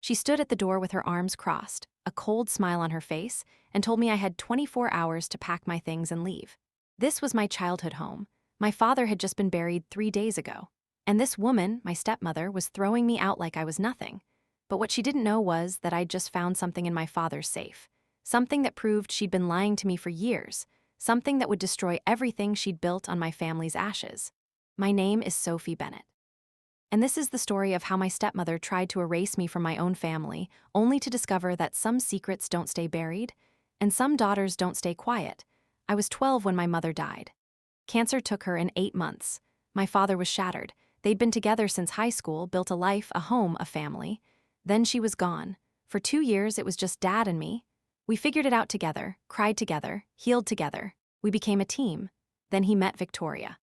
She stood at the door with her arms crossed, a cold smile on her face, and told me I had 24 hours to pack my things and leave. This was my childhood home. My father had just been buried 3 days ago. And this woman, my stepmother, was throwing me out like I was nothing. But what she didn't know was that I'd just found something in my father's safe. Something that proved she'd been lying to me for years. Something that would destroy everything she'd built on my family's ashes. My name is Sophie Bennett. And this is the story of how my stepmother tried to erase me from my own family, only to discover that some secrets don't stay buried, and some daughters don't stay quiet. I was 12 when my mother died. Cancer took her in 8 months. My father was shattered. They'd been together since high school, built a life, a home, a family. Then she was gone. For 2 years, it was just Dad and me. We figured it out together, cried together, healed together. We became a team. Then he met Victoria.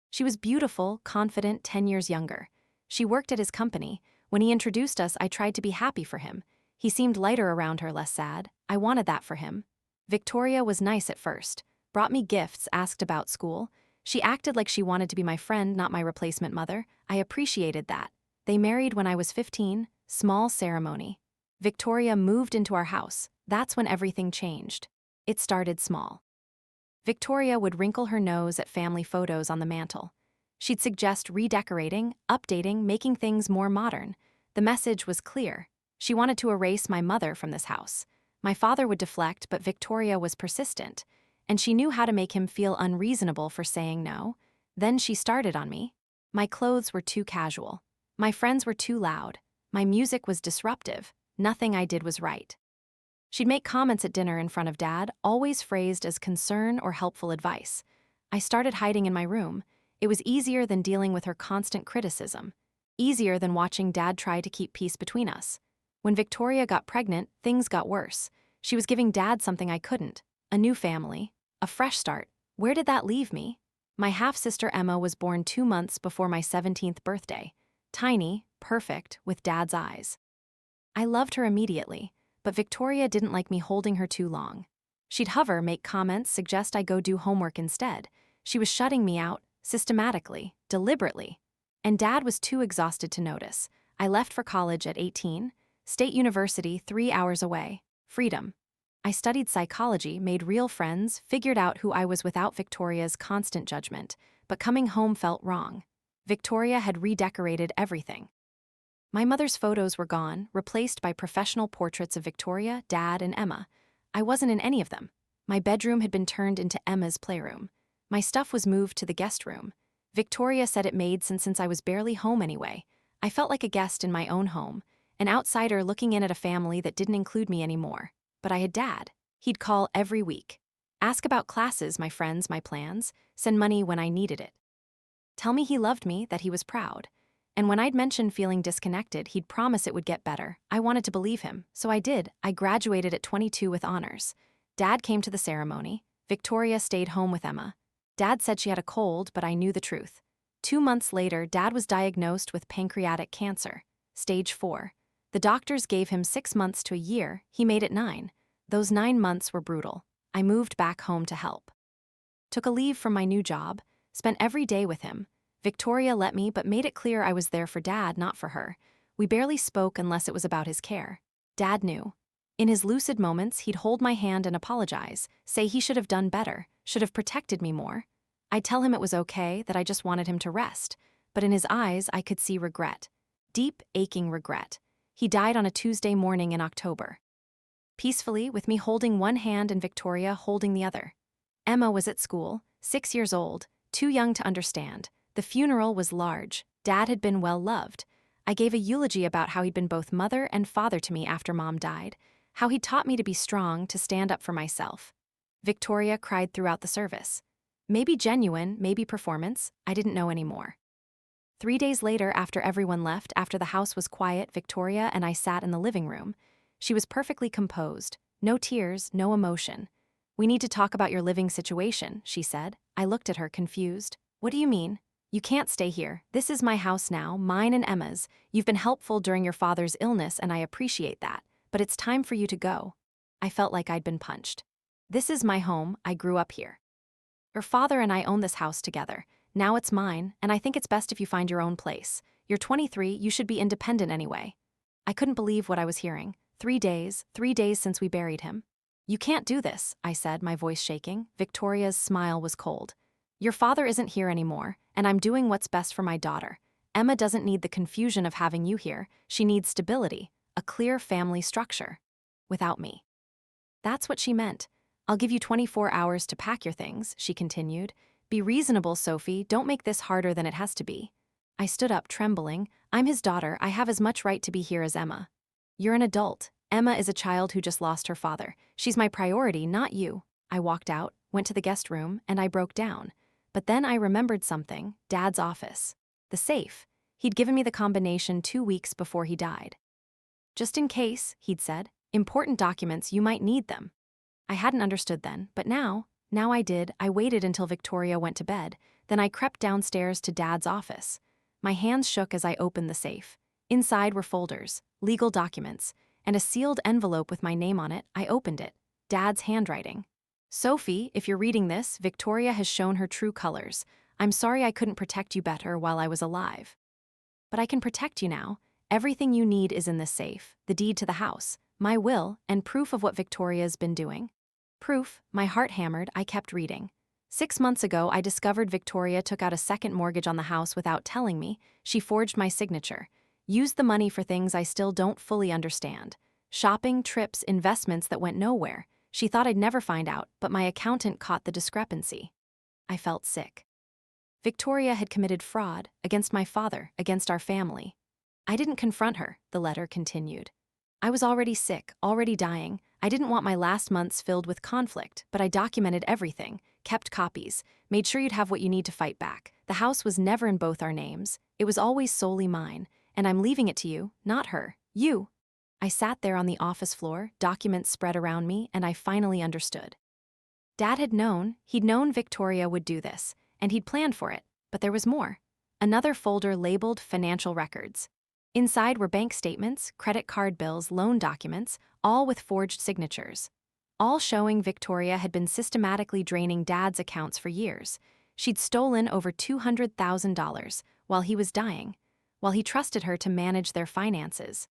She was beautiful, confident, 10 years younger. She worked at his company. When he introduced us, I tried to be happy for him. He seemed lighter around her, less sad. I wanted that for him. Victoria was nice at first. Brought me gifts, asked about school. She acted like she wanted to be my friend, not my replacement mother. I appreciated that. They married when I was 15, small ceremony. Victoria moved into our house. That's when everything changed. It started small. Victoria would wrinkle her nose at family photos on the mantel. She'd suggest redecorating, updating, making things more modern. The message was clear. She wanted to erase my mother from this house. My father would deflect, but Victoria was persistent, and she knew how to make him feel unreasonable for saying no. Then she started on me. My clothes were too casual. My friends were too loud. My music was disruptive. Nothing I did was right. She'd make comments at dinner in front of Dad, always phrased as concern or helpful advice. I started hiding in my room. It was easier than dealing with her constant criticism. Easier than watching Dad try to keep peace between us. When Victoria got pregnant, things got worse. She was giving Dad something I couldn't. A new family. A fresh start. Where did that leave me? My half-sister Emma was born 2 months before my 17th birthday. Tiny, perfect, with Dad's eyes. I loved her immediately, but Victoria didn't like me holding her too long. She'd hover, make comments, suggest I go do homework instead. She was shutting me out, systematically, deliberately. And Dad was too exhausted to notice. I left for college at 18, State University 3 hours away. Freedom. I studied psychology, made real friends, figured out who I was without Victoria's constant judgment, but coming home felt wrong. Victoria had redecorated everything. My mother's photos were gone, replaced by professional portraits of Victoria, Dad, and Emma. I wasn't in any of them. My bedroom had been turned into Emma's playroom. My stuff was moved to the guest room. Victoria said it made sense since I was barely home anyway. I felt like a guest in my own home, an outsider looking in at a family that didn't include me anymore. But I had Dad. He'd call every week. Ask about classes, my friends, my plans, send money when I needed it. Tell me he loved me, that he was proud. And when I'd mention feeling disconnected, he'd promise it would get better. I wanted to believe him, so I did. I graduated at 22 with honors. Dad came to the ceremony. Victoria stayed home with Emma. Dad said she had a cold, but I knew the truth. 2 months later, Dad was diagnosed with pancreatic cancer, stage 4. The doctors gave him 6 months to a year. He made it 9. Those 9 months were brutal. I moved back home to help. Took a leave from my new job, spent every day with him. Victoria let me, but made it clear I was there for Dad, not for her. We barely spoke unless it was about his care. Dad knew. In his lucid moments, he'd hold my hand and apologize, say he should have done better, should have protected me more. I'd tell him it was okay, that I just wanted him to rest. But in his eyes, I could see regret. Deep, aching regret. He died on a Tuesday morning in October. Peacefully, with me holding one hand and Victoria holding the other. Emma was at school, 6 years old, too young to understand. The funeral was large. Dad had been well loved. I gave a eulogy about how he'd been both mother and father to me after Mom died, how he'd taught me to be strong, to stand up for myself. Victoria cried throughout the service. Maybe genuine, maybe performance, I didn't know anymore. 3 days later, after everyone left, after the house was quiet, Victoria and I sat in the living room. She was perfectly composed. No tears, no emotion. "We need to talk about your living situation," she said. I looked at her, confused. "What do you mean? You can't stay here. This is my house now, mine and Emma's. You've been helpful during your father's illness, and I appreciate that. But it's time for you to go." I felt like I'd been punched. "This is my home. I grew up here. Your father and I own this house together. Now it's mine, and I think it's best if you find your own place. You're 23, you should be independent anyway." I couldn't believe what I was hearing. 3 days since we buried him. You can't do this, I said, my voice shaking. Victoria's smile was cold. Your father isn't here anymore, and I'm doing what's best for my daughter. Emma doesn't need the confusion of having you here. She needs stability, a clear family structure. Without me. That's what she meant. I'll give you 24 hours to pack your things, she continued. Be reasonable, Sophie. Don't make this harder than it has to be. I stood up, trembling. I'm his daughter. I have as much right to be here as Emma. You're an adult. Emma is a child who just lost her father. She's my priority, not you. I walked out, went to the guest room, and I broke down. But then I remembered something. Dad's office. The safe. He'd given me the combination 2 weeks before he died. Just in case, he'd said. Important documents, you might need them. I hadn't understood then, but now I did. I waited until Victoria went to bed. Then I crept downstairs to Dad's office. My hands shook as I opened the safe. Inside were folders, legal documents, and a sealed envelope with my name on it. I opened it. Dad's handwriting. Sophie, if you're reading this, Victoria has shown her true colors. I'm sorry I couldn't protect you better while I was alive. But I can protect you now. Everything you need is in this safe, the deed to the house, my will, and proof of what Victoria's been doing. Proof, my heart hammered. I kept reading. 6 months ago, I discovered Victoria took out a second mortgage on the house without telling me. She forged my signature. Used the money for things I still don't fully understand. Shopping, trips, investments that went nowhere. She thought I'd never find out, but my accountant caught the discrepancy. I felt sick. Victoria had committed fraud against my father, against our family. I didn't confront her, the letter continued. I was already sick, already dying. I didn't want my last months filled with conflict, but I documented everything, kept copies, made sure you'd have what you need to fight back. The house was never in both our names. It was always solely mine, and I'm leaving it to you, not her, you. I sat there on the office floor, documents spread around me, and I finally understood. Dad had known, he'd known Victoria would do this, and he'd planned for it, but there was more. Another folder labeled financial records. Inside were bank statements, credit card bills, loan documents, all with forged signatures. All showing Victoria had been systematically draining Dad's accounts for years. She'd stolen over $200,000 while he was dying, while he trusted her to manage their finances.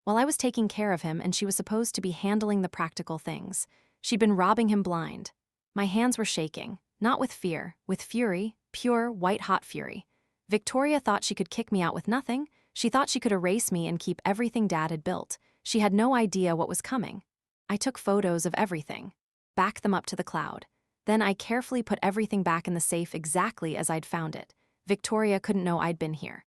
While I was taking care of him and she was supposed to be handling the practical things, she'd been robbing him blind. My hands were shaking, not with fear, with fury, pure, white-hot fury. Victoria thought she could kick me out with nothing. She thought she could erase me and keep everything Dad had built. She had no idea what was coming. I took photos of everything, backed them up to the cloud. Then I carefully put everything back in the safe exactly as I'd found it. Victoria couldn't know I'd been here.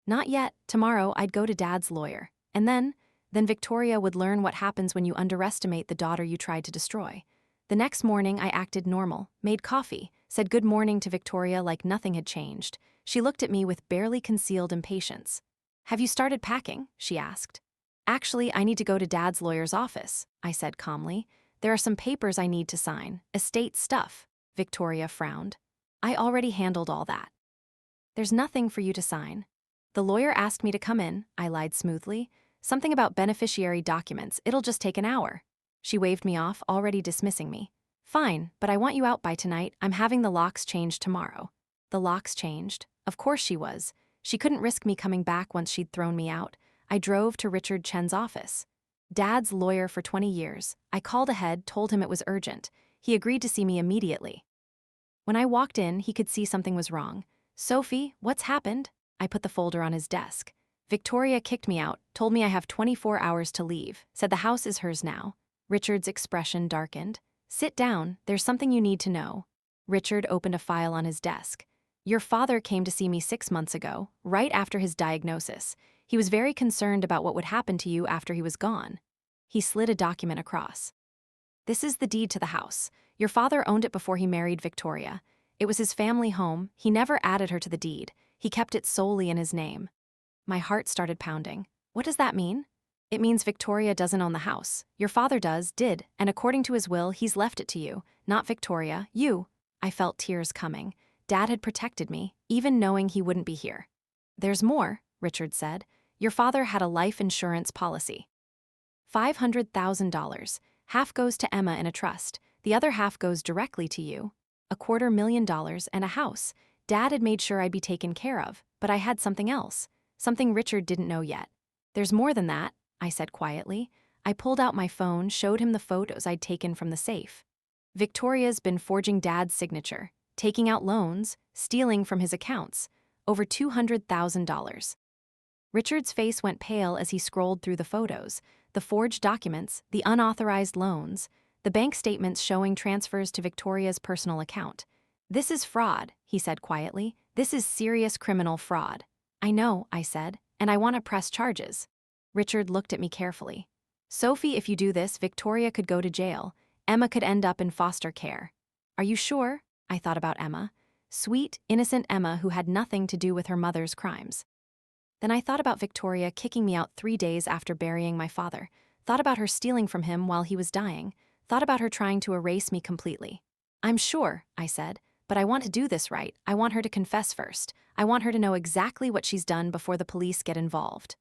Not yet. Tomorrow I'd go to Dad's lawyer. And then Victoria would learn what happens when you underestimate the daughter you tried to destroy. The next morning I acted normal, made coffee, said good morning to Victoria like nothing had changed. She looked at me with barely concealed impatience. Have you started packing? She asked. Actually, I need to go to Dad's lawyer's office, I said calmly. There are some papers I need to sign, estate stuff. Victoria frowned. I already handled all that. There's nothing for you to sign. The lawyer asked me to come in, I lied smoothly. Something about beneficiary documents. It'll just take an hour. She waved me off, already dismissing me. Fine, but I want you out by tonight. I'm having the locks changed tomorrow. The locks changed? Of course she was. She couldn't risk me coming back once she'd thrown me out. I drove to Richard Chen's office. Dad's lawyer for 20 years. I called ahead, told him it was urgent. He agreed to see me immediately. When I walked in, he could see something was wrong. Sophie, what's happened? I put the folder on his desk. Victoria kicked me out, told me I have 24 hours to leave, said the house is hers now. Richard's expression darkened. Sit down, there's something you need to know. Richard opened a file on his desk. Your father came to see me 6 months ago, right after his diagnosis. He was very concerned about what would happen to you after he was gone. He slid a document across. This is the deed to the house. Your father owned it before he married Victoria. It was his family home. He never added her to the deed. He kept it solely in his name. My heart started pounding. What does that mean? It means Victoria doesn't own the house. Your father did, and according to his will, he's left it to you, not Victoria, you. I felt tears coming. Dad had protected me, even knowing he wouldn't be here. There's more, Richard said. Your father had a life insurance policy. $500,000. Half goes to Emma in a trust. The other half goes directly to you. $250,000 and a house. Dad had made sure I'd be taken care of, but I had something else. Something Richard didn't know yet. There's more than that, I said quietly. I pulled out my phone, showed him the photos I'd taken from the safe. Victoria's been forging Dad's signature, taking out loans, stealing from his accounts, over $200,000. Richard's face went pale as he scrolled through the photos, the forged documents, the unauthorized loans, the bank statements showing transfers to Victoria's personal account. This is fraud, he said quietly. This is serious criminal fraud. I know, I said, and I want to press charges. Richard looked at me carefully. Sophie, if you do this, Victoria could go to jail. Emma could end up in foster care. Are you sure? I thought about Emma. Sweet, innocent Emma who had nothing to do with her mother's crimes. Then I thought about Victoria kicking me out 3 days after burying my father, thought about her stealing from him while he was dying, thought about her trying to erase me completely. I'm sure, I said, but I want to do this right. I want her to confess first. I want her to know exactly what she's done before the police get involved.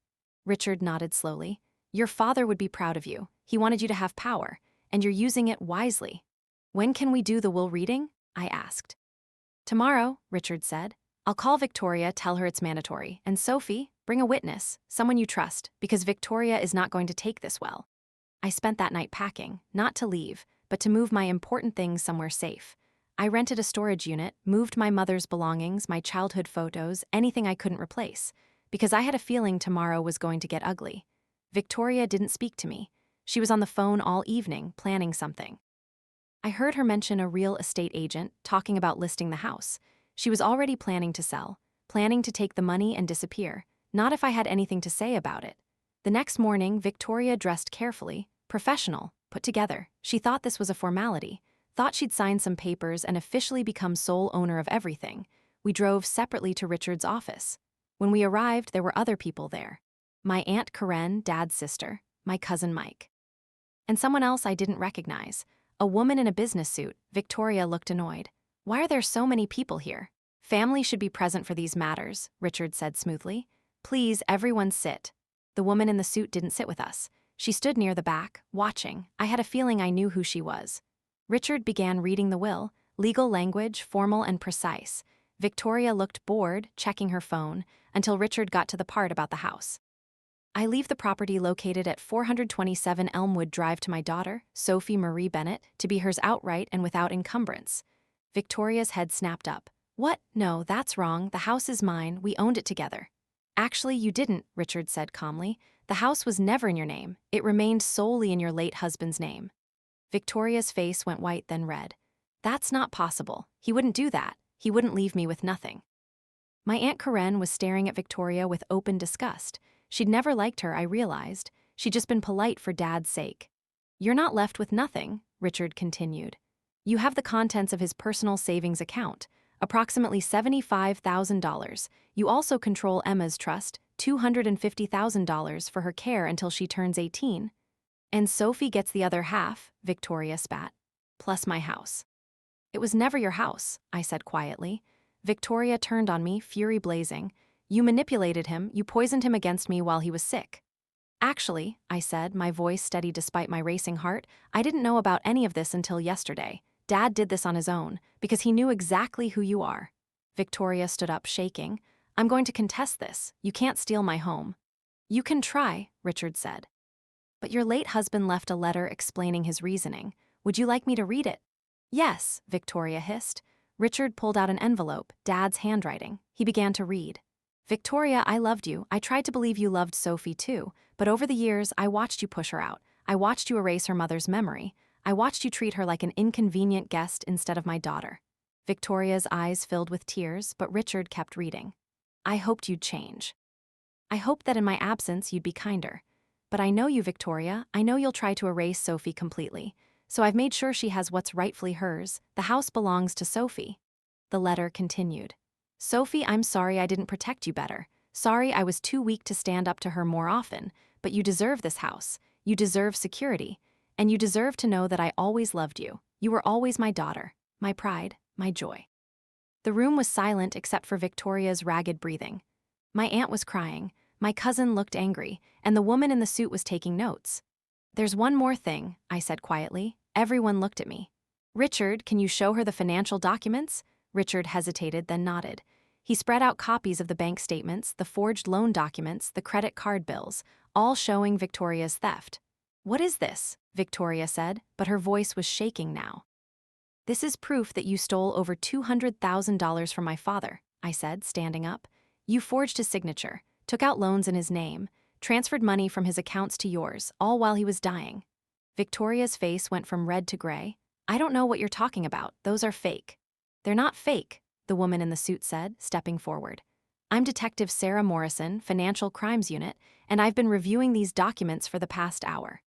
Richard nodded slowly. Your father would be proud of you. He wanted you to have power, and you're using it wisely. When can we do the will reading? I asked. Tomorrow, Richard said. I'll call Victoria, tell her it's mandatory, and Sophie, bring a witness, someone you trust, because Victoria is not going to take this well. I spent that night packing, not to leave, but to move my important things somewhere safe. I rented a storage unit, moved my mother's belongings, my childhood photos, anything I couldn't replace, because I had a feeling tomorrow was going to get ugly. Victoria didn't speak to me. She was on the phone all evening, planning something. I heard her mention a real estate agent talking about listing the house. She was already planning to sell, planning to take the money and disappear, not if I had anything to say about it. The next morning, Victoria dressed carefully, professional, put together. She thought this was a formality, thought she'd sign some papers and officially become sole owner of everything. We drove separately to Richard's office. When we arrived, there were other people there. My Aunt Karen, Dad's sister, my cousin Mike. And someone else I didn't recognize. A woman in a business suit. Victoria looked annoyed. Why are there so many people here? Family should be present for these matters, Richard said smoothly. Please, everyone sit. The woman in the suit didn't sit with us. She stood near the back, watching. I had a feeling I knew who she was. Richard began reading the will, legal language, formal and precise. Victoria looked bored, checking her phone, until Richard got to the part about the house. I leave the property located at 427 Elmwood Drive to my daughter, Sophie Marie Bennett, to be hers outright and without encumbrance. Victoria's head snapped up. What? No, that's wrong. The house is mine. We owned it together. Actually, you didn't, Richard said calmly. The house was never in your name. It remained solely in your late husband's name. Victoria's face went white, then red. That's not possible. He wouldn't do that. He wouldn't leave me with nothing. My Aunt Karen was staring at Victoria with open disgust. She'd never liked her, I realized. She'd just been polite for Dad's sake. You're not left with nothing, Richard continued. You have the contents of his personal savings account, approximately $75,000. You also control Emma's trust, $250,000 for her care until she turns 18. And Sophie gets the other half, Victoria spat, plus my house. It was never your house, I said quietly. Victoria turned on me, fury blazing. You manipulated him, you poisoned him against me while he was sick. Actually, I said, my voice steady despite my racing heart, I didn't know about any of this until yesterday. Dad did this on his own, because he knew exactly who you are. Victoria stood up, shaking. I'm going to contest this. You can't steal my home. You can try, Richard said. But your late husband left a letter explaining his reasoning. Would you like me to read it? Yes, Victoria hissed. Richard pulled out an envelope, Dad's handwriting. He began to read. Victoria, I loved you. I tried to believe you loved Sophie too, but over the years, I watched you push her out. I watched you erase her mother's memory. I watched you treat her like an inconvenient guest instead of my daughter. Victoria's eyes filled with tears, but Richard kept reading. I hoped you'd change. I hoped that in my absence you'd be kinder. But I know you, Victoria. I know you'll try to erase Sophie completely. So I've made sure she has what's rightfully hers. The house belongs to Sophie. The letter continued. Sophie, I'm sorry I didn't protect you better. Sorry I was too weak to stand up to her more often. But you deserve this house. You deserve security. And you deserve to know that I always loved you. You were always my daughter, my pride, my joy. The room was silent except for Victoria's ragged breathing. My aunt was crying, my cousin looked angry, and the woman in the suit was taking notes. There's one more thing, I said quietly. Everyone looked at me. Richard, can you show her the financial documents? Richard hesitated, then nodded. He spread out copies of the bank statements, the forged loan documents, the credit card bills, all showing Victoria's theft. "What is this?" Victoria said, but her voice was shaking now. "This is proof that you stole over $200,000 from my father," I said, standing up. "You forged his signature, took out loans in his name, transferred money from his accounts to yours, all while he was dying." Victoria's face went from red to gray. "I don't know what you're talking about. Those are fake." "They're not fake," the woman in the suit said, stepping forward. "I'm Detective Sarah Morrison, Financial Crimes Unit, and I've been reviewing these documents for the past hour."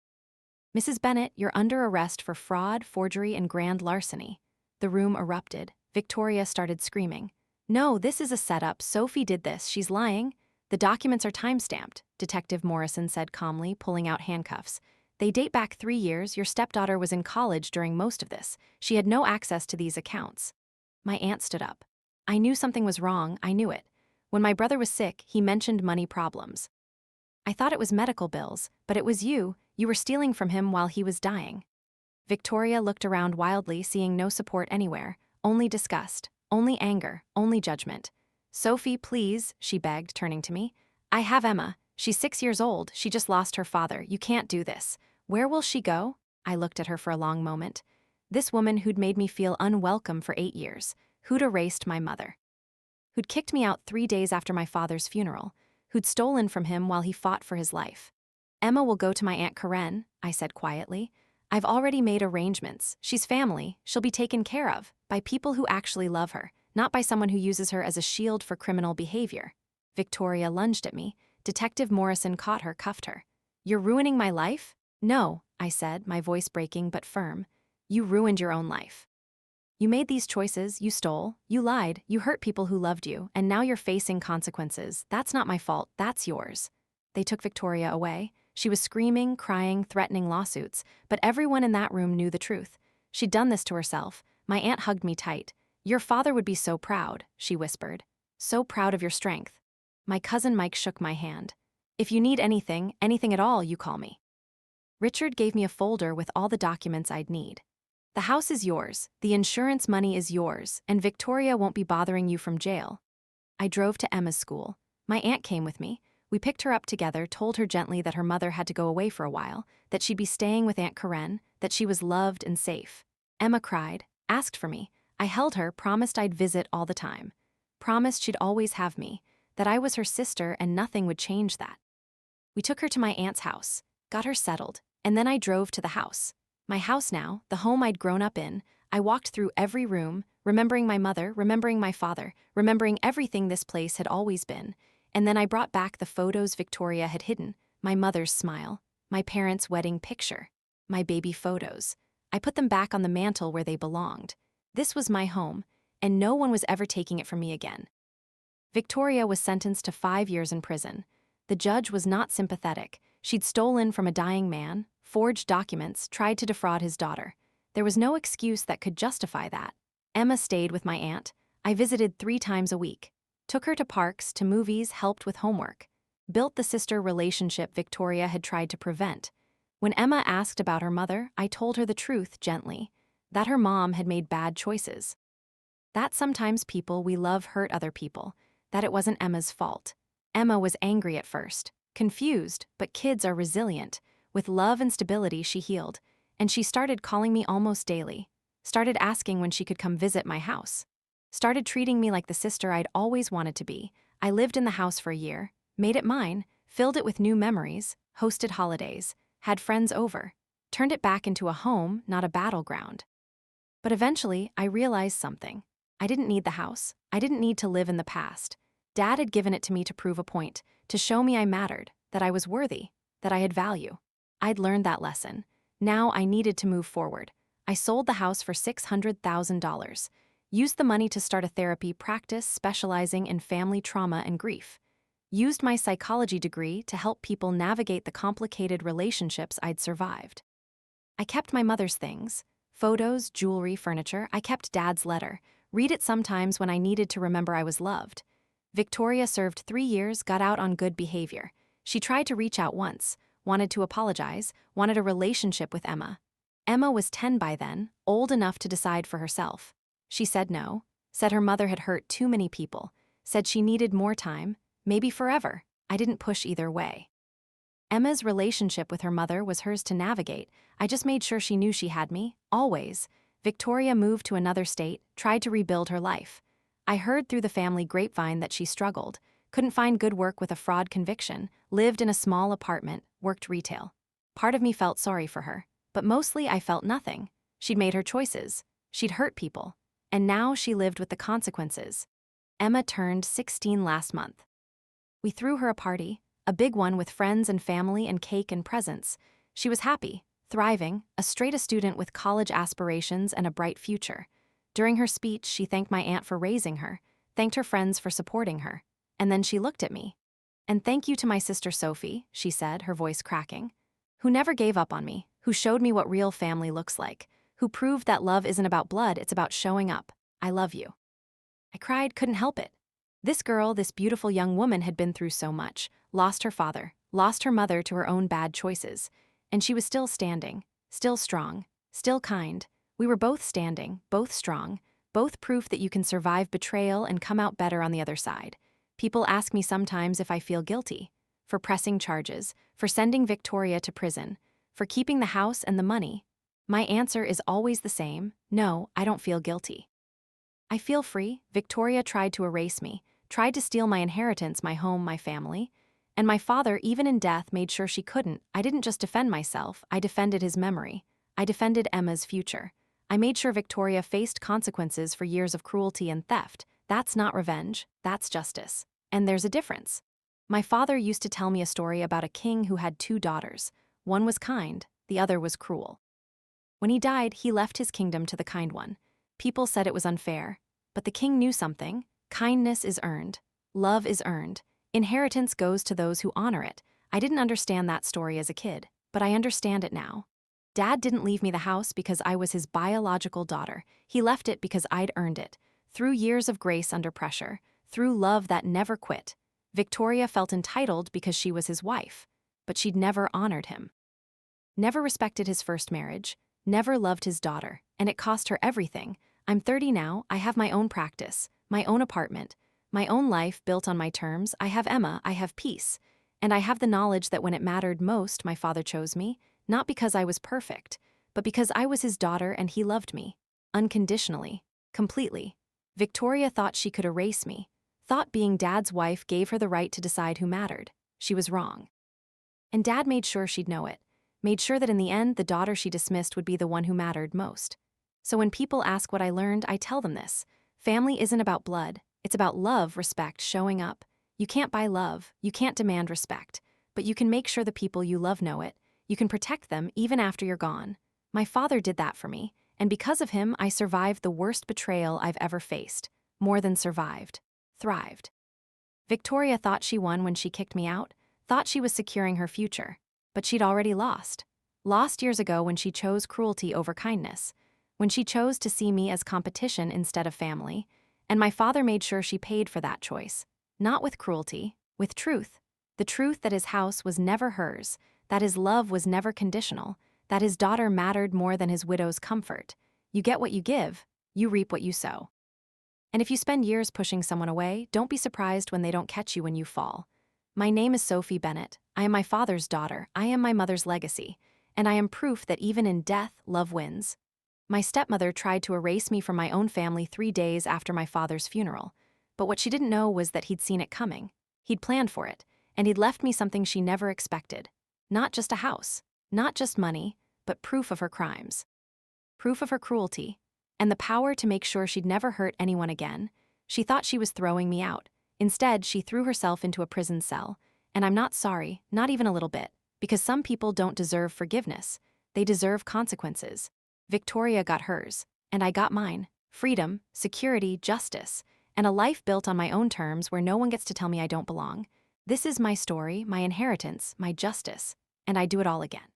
"Mrs. Bennett, you're under arrest for fraud, forgery, and grand larceny." The room erupted. Victoria started screaming. "No, this is a setup. Sophie did this. She's lying." "The documents are time-stamped," Detective Morrison said calmly, pulling out handcuffs. "They date back 3 years. Your stepdaughter was in college during most of this. She had no access to these accounts." My aunt stood up. "I knew something was wrong. I knew it. When my brother was sick, he mentioned money problems. I thought it was medical bills, but it was you. You were stealing from him while he was dying." Victoria looked around wildly, seeing no support anywhere, only disgust, only anger, only judgment. "Sophie, please," she begged, turning to me. "I have Emma. She's 6 years old. She just lost her father. You can't do this. Where will she go?" I looked at her for a long moment. This woman who'd made me feel unwelcome for 8 years, who'd erased my mother, who'd kicked me out 3 days after my father's funeral, who'd stolen from him while he fought for his life. "Emma will go to my Aunt Karen," I said quietly. "I've already made arrangements. She's family. She'll be taken care of by people who actually love her, not by someone who uses her as a shield for criminal behavior." Victoria lunged at me. Detective Morrison caught her, cuffed her. "You're ruining my life?" "No," I said, my voice breaking but firm. "You ruined your own life. You made these choices, you stole, you lied, you hurt people who loved you, and now you're facing consequences. That's not my fault, that's yours." They took Victoria away. She was screaming, crying, threatening lawsuits, but everyone in that room knew the truth. She'd done this to herself. My aunt hugged me tight. "Your father would be so proud," she whispered. "So proud of your strength." My cousin Mike shook my hand. "If you need anything, anything at all, you call me." Richard gave me a folder with all the documents I'd need. "The house is yours, the insurance money is yours, and Victoria won't be bothering you from jail." I drove to Emma's school. My aunt came with me. We picked her up together, told her gently that her mother had to go away for a while, that she'd be staying with Aunt Karen, that she was loved and safe. Emma cried, asked for me. I held her, promised I'd visit all the time. Promised she'd always have me, that I was her sister and nothing would change that. We took her to my aunt's house, got her settled, and then I drove to the house. My house now, the home I'd grown up in. I walked through every room, remembering my mother, remembering my father, remembering everything this place had always been. And then I brought back the photos Victoria had hidden, my mother's smile, my parents' wedding picture, my baby photos. I put them back on the mantle where they belonged. This was my home, and no one was ever taking it from me again. Victoria was sentenced to 5 years in prison. The judge was not sympathetic. She'd stolen from a dying man, forged documents, tried to defraud his daughter. There was no excuse that could justify that. Emma stayed with my aunt. I visited 3 times a week. Took her to parks, to movies, helped with homework. Built the sister relationship Victoria had tried to prevent. When Emma asked about her mother, I told her the truth gently, that her mom had made bad choices. That sometimes people we love hurt other people, that it wasn't Emma's fault. Emma was angry at first, confused, but kids are resilient. With love and stability, she healed, and she started calling me almost daily. Started asking when she could come visit my house. Started treating me like the sister I'd always wanted to be. I lived in the house for a year, made it mine, filled it with new memories, hosted holidays, had friends over, turned it back into a home, not a battleground. But eventually, I realized something. I didn't need the house. I didn't need to live in the past. Dad had given it to me to prove a point, to show me I mattered, that I was worthy, that I had value. I'd learned that lesson. Now I needed to move forward. I sold the house for $600,000. Used the money to start a therapy practice specializing in family trauma and grief. Used my psychology degree to help people navigate the complicated relationships I'd survived. I kept my mother's things, photos, jewelry, furniture. I kept Dad's letter. Read it sometimes when I needed to remember I was loved. Victoria served 3 years, got out on good behavior. She tried to reach out once, wanted to apologize, wanted a relationship with Emma. Emma was 10 by then, old enough to decide for herself. She said no, said her mother had hurt too many people, said she needed more time, maybe forever. I didn't push either way. Emma's relationship with her mother was hers to navigate. I just made sure she knew she had me, always. Victoria moved to another state, tried to rebuild her life. I heard through the family grapevine that she struggled, couldn't find good work with a fraud conviction, lived in a small apartment, worked retail. Part of me felt sorry for her, but mostly I felt nothing. She'd made her choices. She'd hurt people. And now she lived with the consequences. Emma turned 16 last month. We threw her a party, a big one with friends and family and cake and presents. She was happy, thriving, a straight-A student with college aspirations and a bright future. During her speech, she thanked my aunt for raising her, thanked her friends for supporting her, and then she looked at me. "And thank you to my sister Sophie," she said, her voice cracking, "who never gave up on me, who showed me what real family looks like, who proved that love isn't about blood, it's about showing up. I love you." I cried, couldn't help it. This girl, this beautiful young woman had been through so much, lost her father, lost her mother to her own bad choices, and she was still standing, still strong, still kind. We were both standing, both strong, both proof that you can survive betrayal and come out better on the other side. People ask me sometimes if I feel guilty, for pressing charges, for sending Victoria to prison, for keeping the house and the money. My answer is always the same: no, I don't feel guilty. I feel free. Victoria tried to erase me, tried to steal my inheritance, my home, my family. And my father, even in death, made sure she couldn't. I didn't just defend myself, I defended his memory. I defended Emma's future. I made sure Victoria faced consequences for years of cruelty and theft. That's not revenge, that's justice. And there's a difference. My father used to tell me a story about a king who had two daughters. One was kind, the other was cruel. When he died, he left his kingdom to the kind one. People said it was unfair, but the king knew something. Kindness is earned. Love is earned. Inheritance goes to those who honor it. I didn't understand that story as a kid, but I understand it now. Dad didn't leave me the house because I was his biological daughter. He left it because I'd earned it, through years of grace under pressure, through love that never quit. Victoria felt entitled because she was his wife, but she'd never honored him. Never respected his first marriage, never loved his daughter, and it cost her everything. I'm 30 now, I have my own practice, my own apartment, my own life built on my terms. I have Emma, I have peace. And I have the knowledge that when it mattered most, my father chose me, not because I was perfect, but because I was his daughter and he loved me. Unconditionally. Completely. Victoria thought she could erase me, thought being Dad's wife gave her the right to decide who mattered. She was wrong. And Dad made sure she'd know it, made sure that in the end, the daughter she dismissed would be the one who mattered most. So when people ask what I learned, I tell them this: family isn't about blood, it's about love, respect, showing up. You can't buy love, you can't demand respect, but you can make sure the people you love know it. You can protect them even after you're gone. My father did that for me, and because of him, I survived the worst betrayal I've ever faced. More than survived. Thrived. Victoria thought she won when she kicked me out, thought she was securing her future, but she'd already lost. Lost years ago when she chose cruelty over kindness, when she chose to see me as competition instead of family, and my father made sure she paid for that choice. Not with cruelty, with truth. The truth that his house was never hers, that his love was never conditional, that his daughter mattered more than his widow's comfort. You get what you give, you reap what you sow. And if you spend years pushing someone away, don't be surprised when they don't catch you when you fall. My name is Sophie Bennett. I am my father's daughter. I am my mother's legacy. And I am proof that even in death, love wins. My stepmother tried to erase me from my own family 3 days after my father's funeral. But what she didn't know was that he'd seen it coming. He'd planned for it, and he'd left me something she never expected. Not just a house, not just money, but proof of her crimes. Proof of her cruelty, and the power to make sure she'd never hurt anyone again. She thought she was throwing me out. Instead, she threw herself into a prison cell. And I'm not sorry, not even a little bit, because some people don't deserve forgiveness. They deserve consequences. Victoria got hers, and I got mine. Freedom, security, justice, and a life built on my own terms where no one gets to tell me I don't belong. This is my story, my inheritance, my justice, and I do it all again.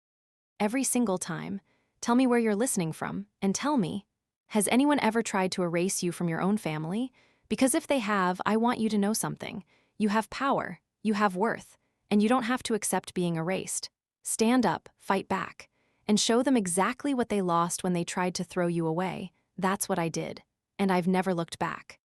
Every single time. Tell me where you're listening from, and tell me, has anyone ever tried to erase you from your own family? Because if they have, I want you to know something. You have power, you have worth, and you don't have to accept being erased. Stand up, fight back, and show them exactly what they lost when they tried to throw you away. That's what I did, and I've never looked back.